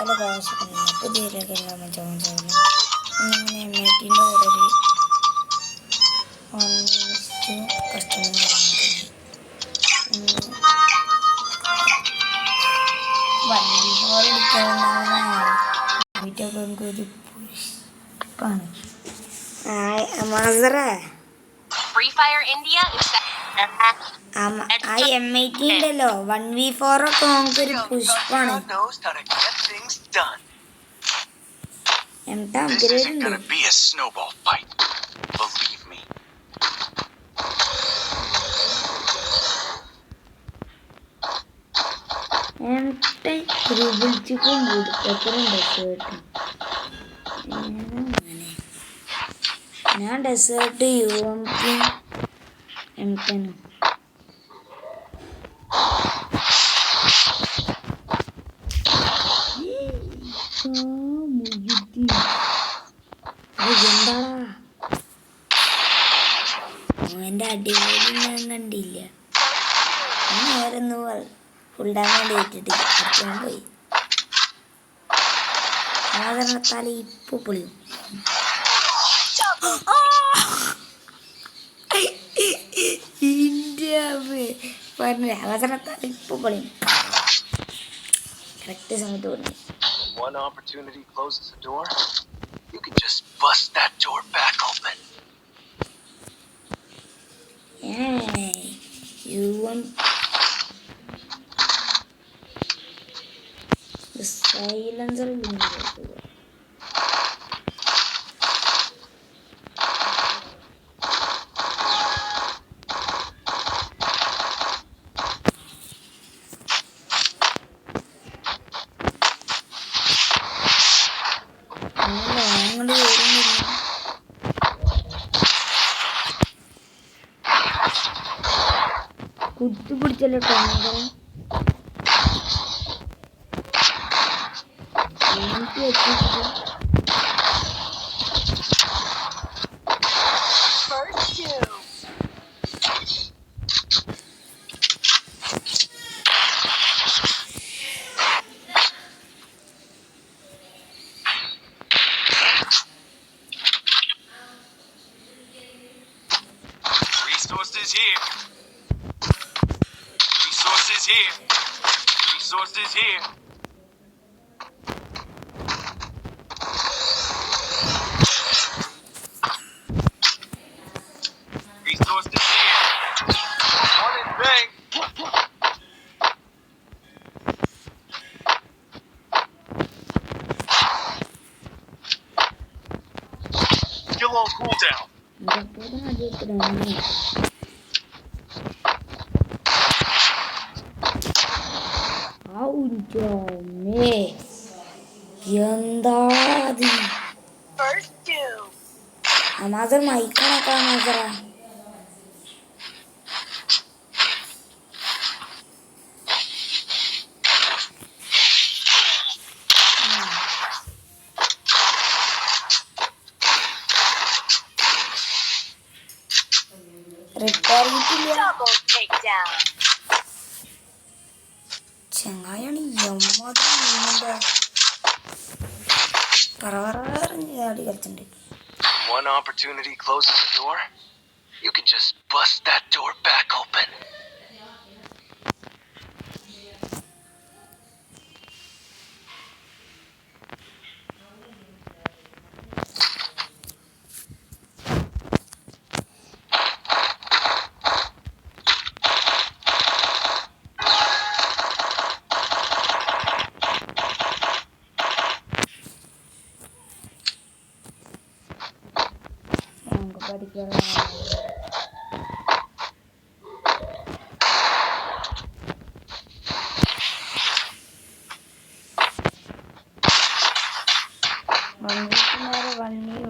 നല്ല കാശൊക്കെ പുതിയതിലൊക്കെ എല്ലാം മനസ്സിലാവില്ല. അങ്ങനെ M18 ഓർഡർ കസ്റ്റമർ എനിക്കൊരു പുഷ്പാണ്. M18 ഉണ്ടല്ലോ 1v4 ഒക്കെ നമുക്കൊരു പുഷ്പാണ്. ഞാൻ ഡെസേർട്ട് UMP M10 എൻ്റെ അടിപൊളി ഞാൻ കണ്ടില്ല. നേരൊന്ന് ഫുൾ ഡാമേജ് ഏറ്റിട്ട് അച്ഛൻ പോയി. തല ഇപ്പൊ പൊളിയും. പറഞ്ഞ അവസരത്താൽ ഇപ്പൊ പൊളിയും. കറക്റ്റ് സമയത്ത് പറഞ്ഞു. One opportunity closes the door, you can just bust that door back open. You want the silencer? കുത്തിപ്പിടിച്ചല്ലോ Resources here. Resources here. Resources here. Resources here. One in bank. Still on cooldown. എന്താ അമാസർ മൈക്കണൊക്കെ അമാസറ ചെങ്ങായാണ് പറവറഞ്ഞാടി കളിച്ചിട്ടുണ്ട്. One opportunity closes the door, you can just bust that door back open.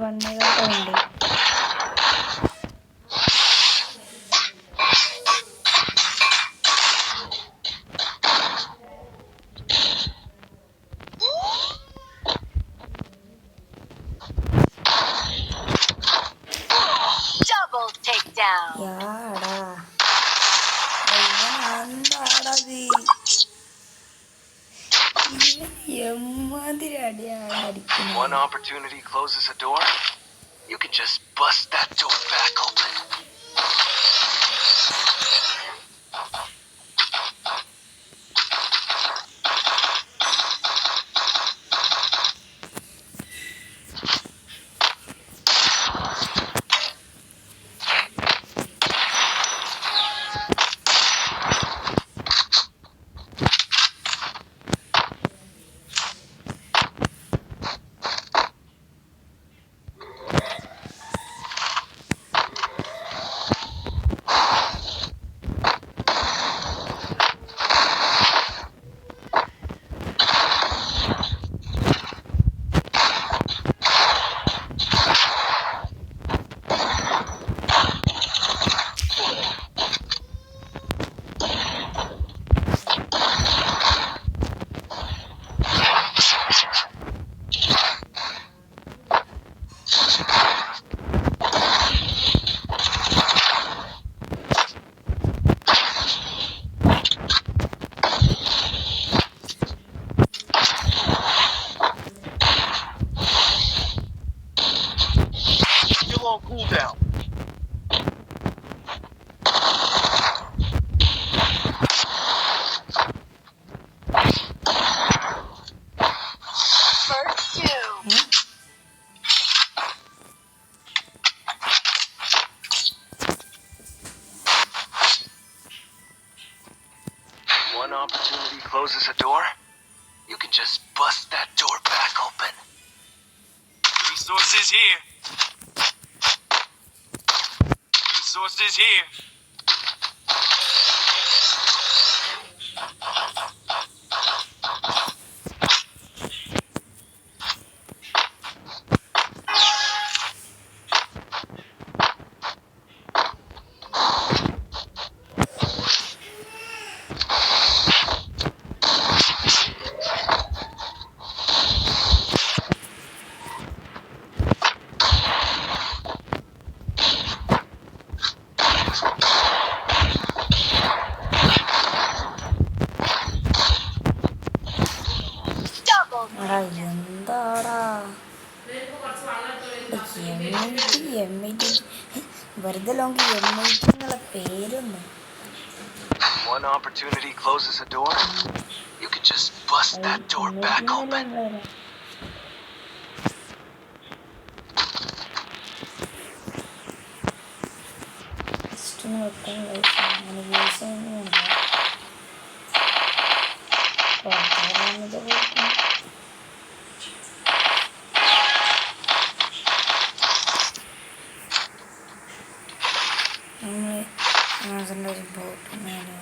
വണ്ണികളുണ്ട്. എമ്മാതിരി അടിയാണ് അടിക്കുന്നത്. One opportunity closes a door, you can just bust that door back open. Still on cooldown. First two. One opportunity closes a door, you can just bust that door back open. Resources here. Resources here. Double എടാ എന്താടാ M80 വെറുതെ ലോങ്ക് M80 എന്നുള്ള പേരൊന്നും. One opportunity closes a door, you can just bust that door back open. ഒരു boat മേലെ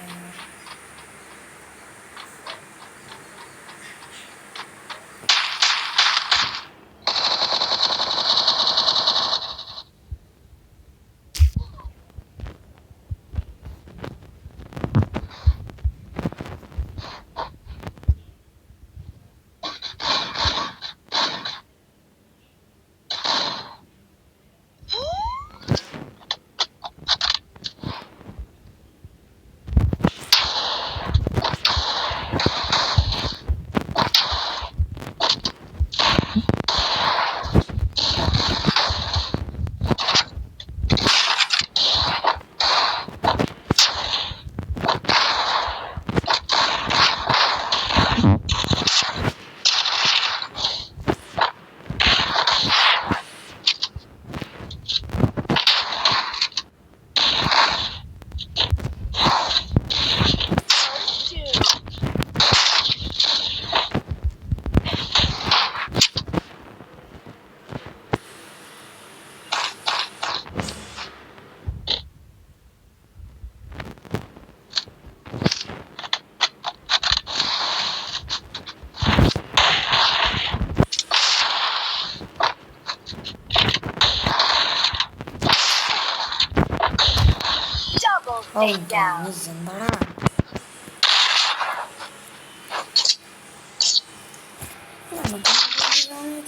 takedown. എന്താടാ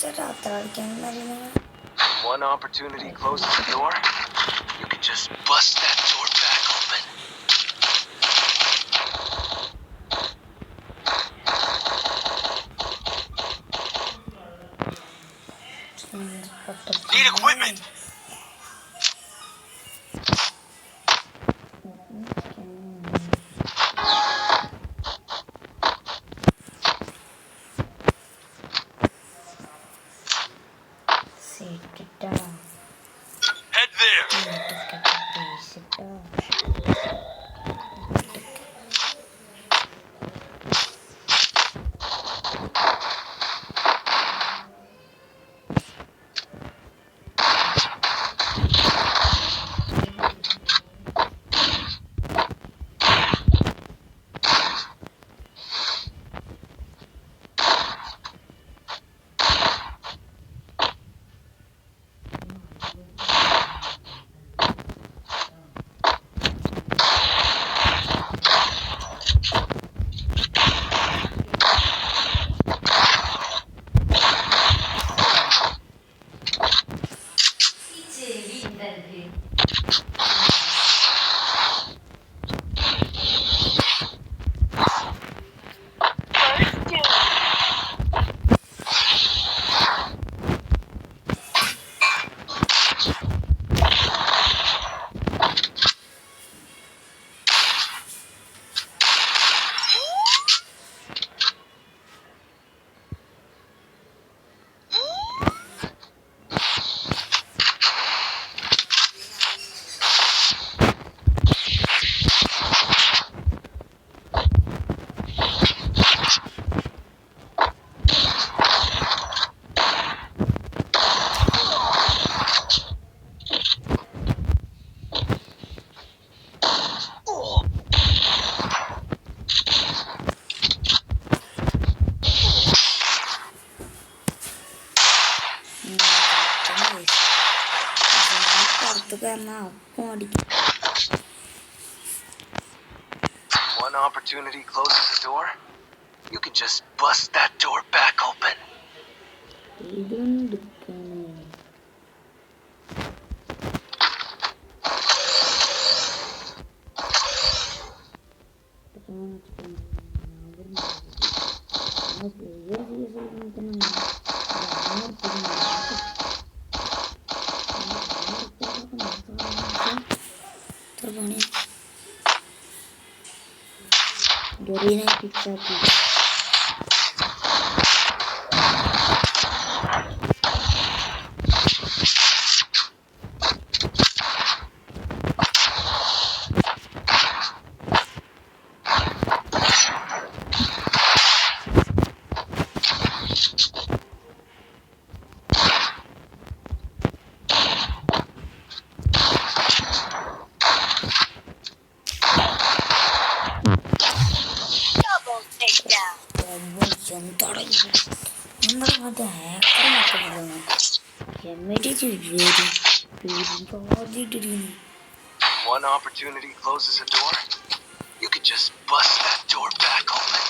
ചേട്ടാ അത്ര കളിക്കാൻ നല്ല One opportunity closes the door, you can just bust that door back open. Need equipment. സെറ്റിട്ടാ Head there. പേസിട്ടാ First doom. പുറത്ത് കാരണം അപ്പം അടിക്കും. One opportunity closes a door, you can just bust that door back open. ഇതെടുക്കണേ പണി ഡൊറീനെ പിച്ചാക്കി Double takedown. എന്താണ് എന്താ മറ്റേ hacker എമ്മേറ്റ് ആദ്യമായിട്ടിരിക്കുന്നു. One opportunity closes a door, you can just bust that door back open.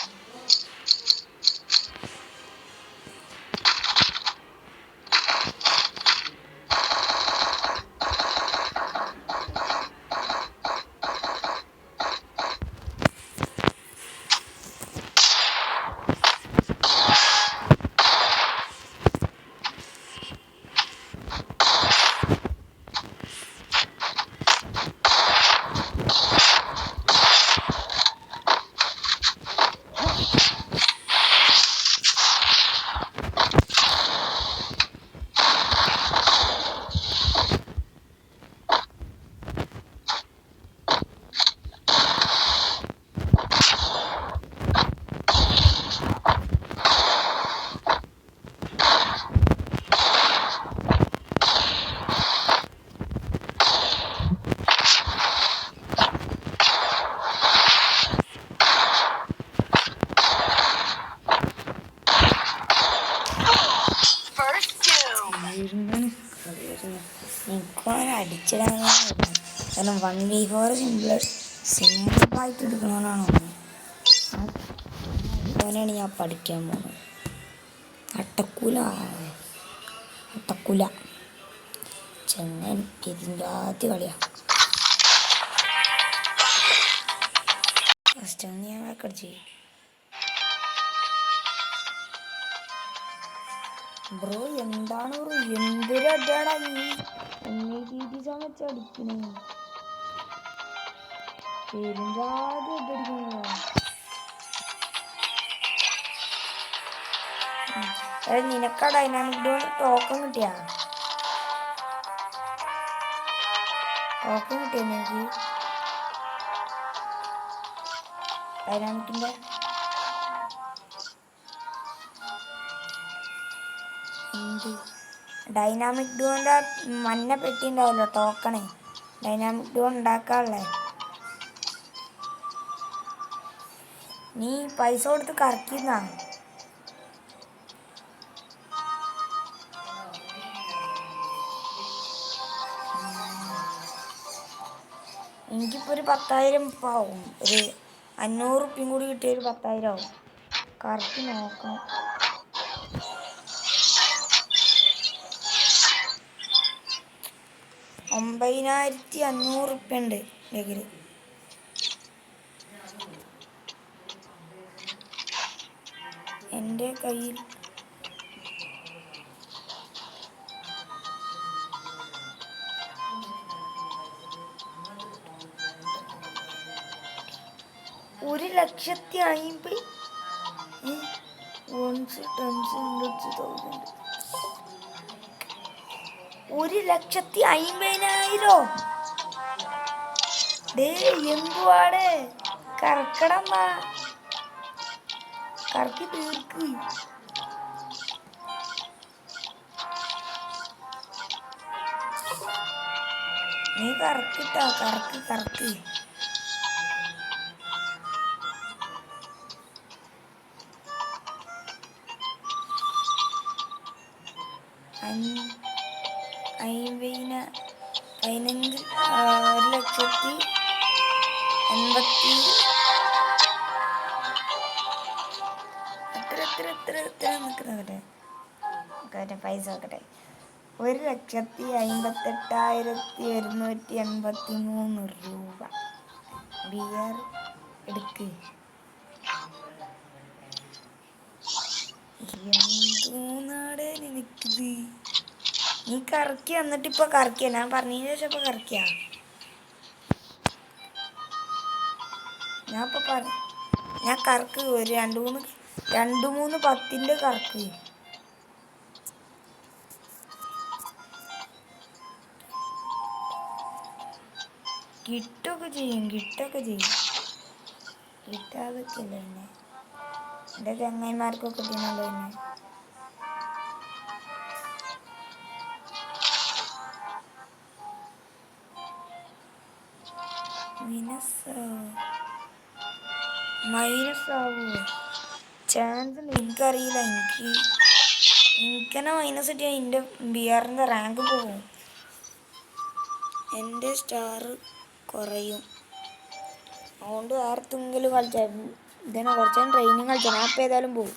First doom. എനിക്കവനെ അടിച്ചിടാന്ന് കാരണം 1v4 സിമ്പിളായിട്ട് എടുക്കണമെന്നാണ് അവനാണ് ഞാൻ പഠിക്കാൻ പോകുന്നത്. അട്ടക്കുല ചെങ്ങൻ ഇതിൻ്റെ ആദ്യ കളിയാണ്. ഫസ്റ്റ് ഒന്ന് ഞാൻ റെക്കോർഡ് ചെയ്യും. ബ്രോ എന്താണ് ബ്രോ എന്തൊരു അടിയാടാ നീ വെച്ച് അടിക്കണേ പെരുംജാതി അടിക്കണോ നിനക്കാ ഡൈനാമിക് ടോക്കൺ കിട്ടിയ എനിക്ക് ഡൈനാമിക്കിന്റെ ഡൈനാമിക് ഡുവിൻ്റെ മഞ്ഞ പെട്ടി ഉണ്ടാവല്ലോ ടോക്കണേ ഡൈനാമിക് ഡു ഉണ്ടാക്കാനുള്ളേ നീ പൈസ കൊടുത്ത് കറക്കുന്ന എനിക്കിപ്പോൾ ഒരു 10,000 ആവും ഒരു 500 റുപ്യം കൂടി കിട്ടിയ ഒരു 10,000 ആവും കറക്റ്റ് നോക്കണം 9,500 റുപ്യ ഉണ്ട് കയ്യിൽ എൻ്റെ കയ്യിൽ ഒരു 1,50,000 1,50,000 ഡേ എന്തുവാടെ കറക്കടമ്മ കറക്കി തീർക്ക് നീ കറക്കിട്ടാ കറക്ക് പൈസ നോക്കട്ടെ 1,58,183 രൂപ ബിയർ എടുക്ക് എന്തോന്നാടെ നിനക്കിത് നീ കറക്കി എന്നിട്ട് ഇപ്പൊ കറക്കിയ ഞാൻ പറഞ്ഞതിന് ശേഷം ഇപ്പൊ കറക്കിയ ഞാൻ കറക്ക് ഒരു 2-3 10ന്റെ കറക്ക് കിട്ടൊക്കെ ചെയ്യും കിട്ടാതൊക്കെയല്ല എന്നെ എൻ്റെ ചങ്ങായിമാർക്കൊക്കെ കിട്ടണല്ലോ എന്നെ മൈനസ് ആവോ ചാൻസ് എനിക്കറിയില്ല എനിക്കെന്നെ മൈനസ് കിട്ടിയാൽ എൻ്റെ ബിആറിൻ്റെ റാങ്ക് പോകും എൻ്റെ സ്റ്റാർ കുറയും അതുകൊണ്ട് ആർക്കെങ്കിലും കളിച്ചായിരുന്നു ഇതിനെ കുറച്ച് ട്രെയിനിങ് കളിച്ചാൽ ഞാൻ അപ്പോൾ ഏതായാലും പോകും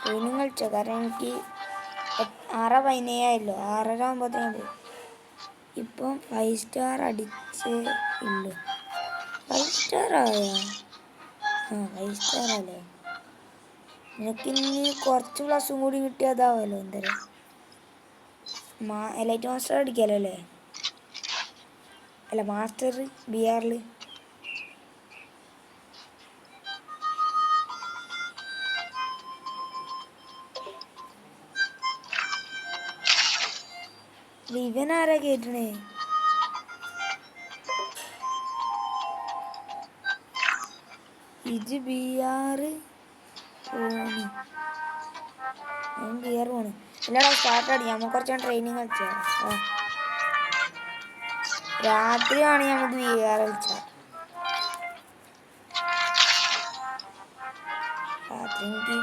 ട്രെയിനിങ് കളിച്ചോ കാരണം എനിക്ക് 6:17 6:30 ആകുമ്പോഴത്തേനും പോകും ഇപ്പം 5 സ്റ്റാർ അടിച്ചേ ഉള്ളൂ 5 സ്റ്റാർ ആയോ 5 സ്റ്റാർ അല്ലേ നിനക്കിനി കുറച്ച് പ്ലസും കൂടി കിട്ടിയതാവുമല്ലോ എന്തായാലും എലൈറ്റ് മാസ്റ്റർ അടിക്കാമല്ലോ അല്ലേ അല്ല മാസ്റ്റർ ബിആറിൽ ഇവനാരാ കേട്ടണേ ഇത് ബിആർ പോണ് എല്ലാടാ സ്റ്റാർട്ട് അടിക്കാം നമുക്ക് കുറച്ച് ട്രെയിനിങ് കളിച്ചാ രാത്രിയാണ് നമുക്ക് ബിആർ കളിച്ചാ രാത്രി എനിക്ക്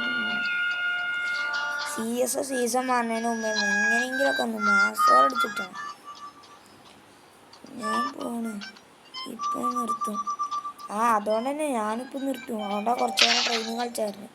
CS സീസൺ മാറുന്നതിന് മുമ്പേ എങ്ങനെയെങ്കിലൊക്കെ ഒന്ന് മാസം അടിച്ചിട്ടാ ഞാൻ പോണ് ഇപ്പൊ നിർത്തും അതുകൊണ്ട് തന്നെ ഞാനിപ്പോൾ നിർത്തും അതുകൊണ്ടാ കുറച്ച് നേരം ട്രെയിനിങ് കളിച്ചായിരുന്നു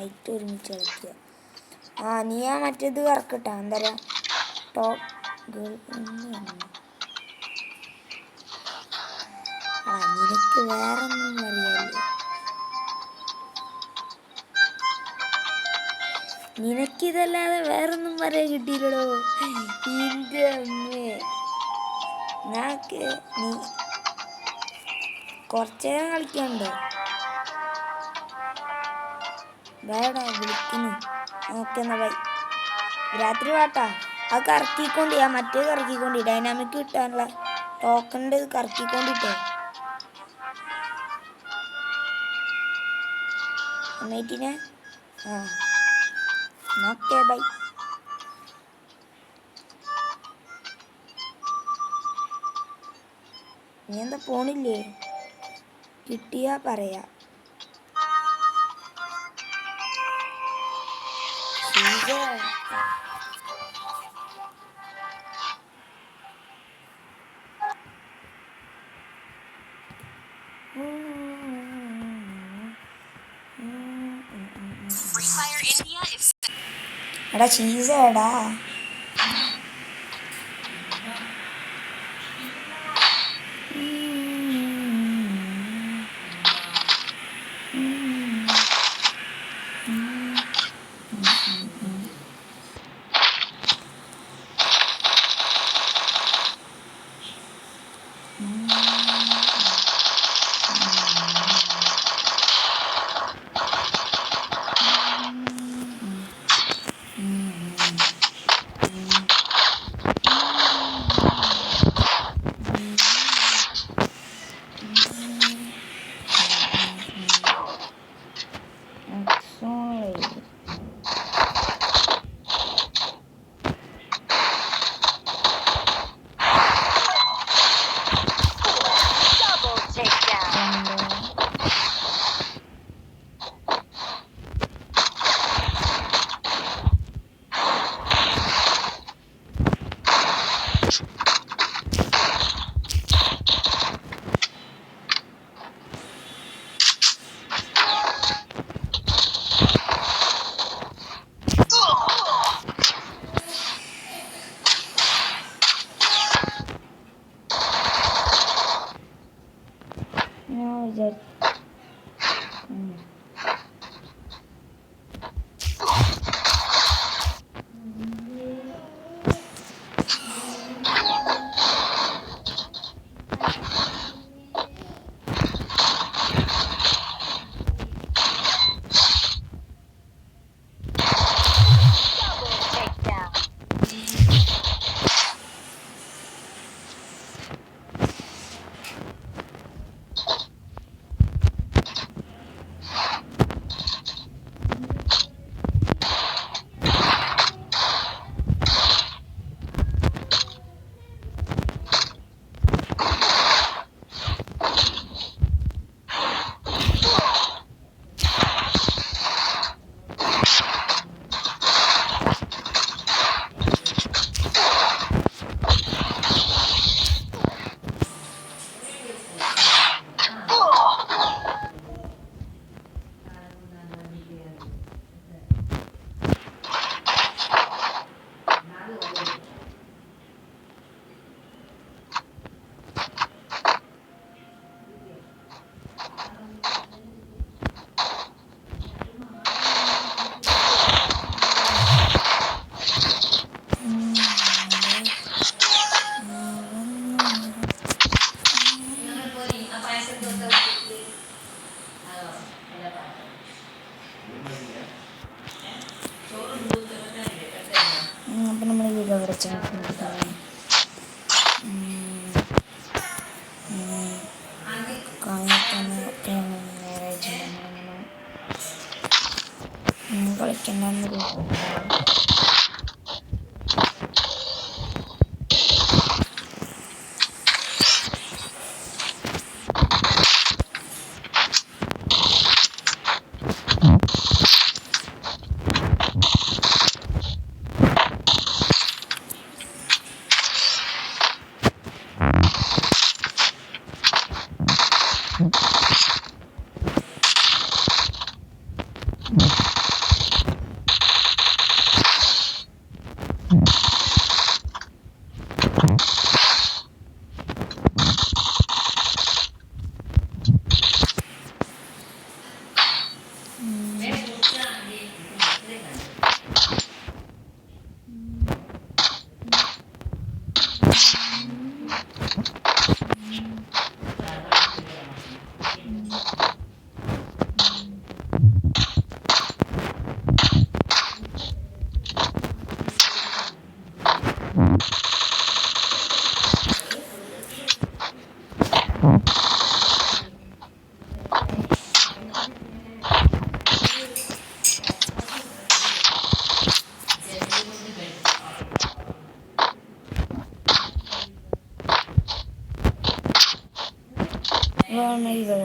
നൈറ്റ് ഒരുമിച്ച് കളിക്കുക. ആ നീ ആ മറ്റേത് കറക്കട്ടാ, എന്താ പറയുക, ടോപ്പ് ഗേൾ ആ നിനക്ക് വേറൊന്നും അറിയാല്ലേ, നിനക്കിതല്ലാതെ വേറൊന്നും പറയാൻ കിട്ടിയില്ലടോ. എൻ്റെ അമ്മേ, നാക്ക് നീ കുറച്ച് നേരം കളിക്കാനുണ്ടോ? വേടാ വിളിക്കുന്നു. ഓക്കെ എന്നാ ബൈ. രാത്രി വാട്ടാ. അത് കറക്കിക്കൊണ്ട് ആ മറ്റേ കറക്കിക്കൊണ്ട് ഡൈനാമിക് കിട്ടാനുള്ള ടോക്കണിൻ്റെ ഇത് കറക്കിക്കൊണ്ടിട്ടോ. അമ്മേറ്റിനെ ആ ഓക്കെ ബൈ. നീ എന്താ പോണില്ലേ? കിട്ടിയാ പറയാ. എടാ ചീസേടാ.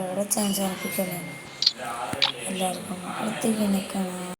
ഇവിടെ ചാൻസ് അർപ്പിക്കല്ലേ എല്ലാവർക്കും അടുത്ത കാണാം.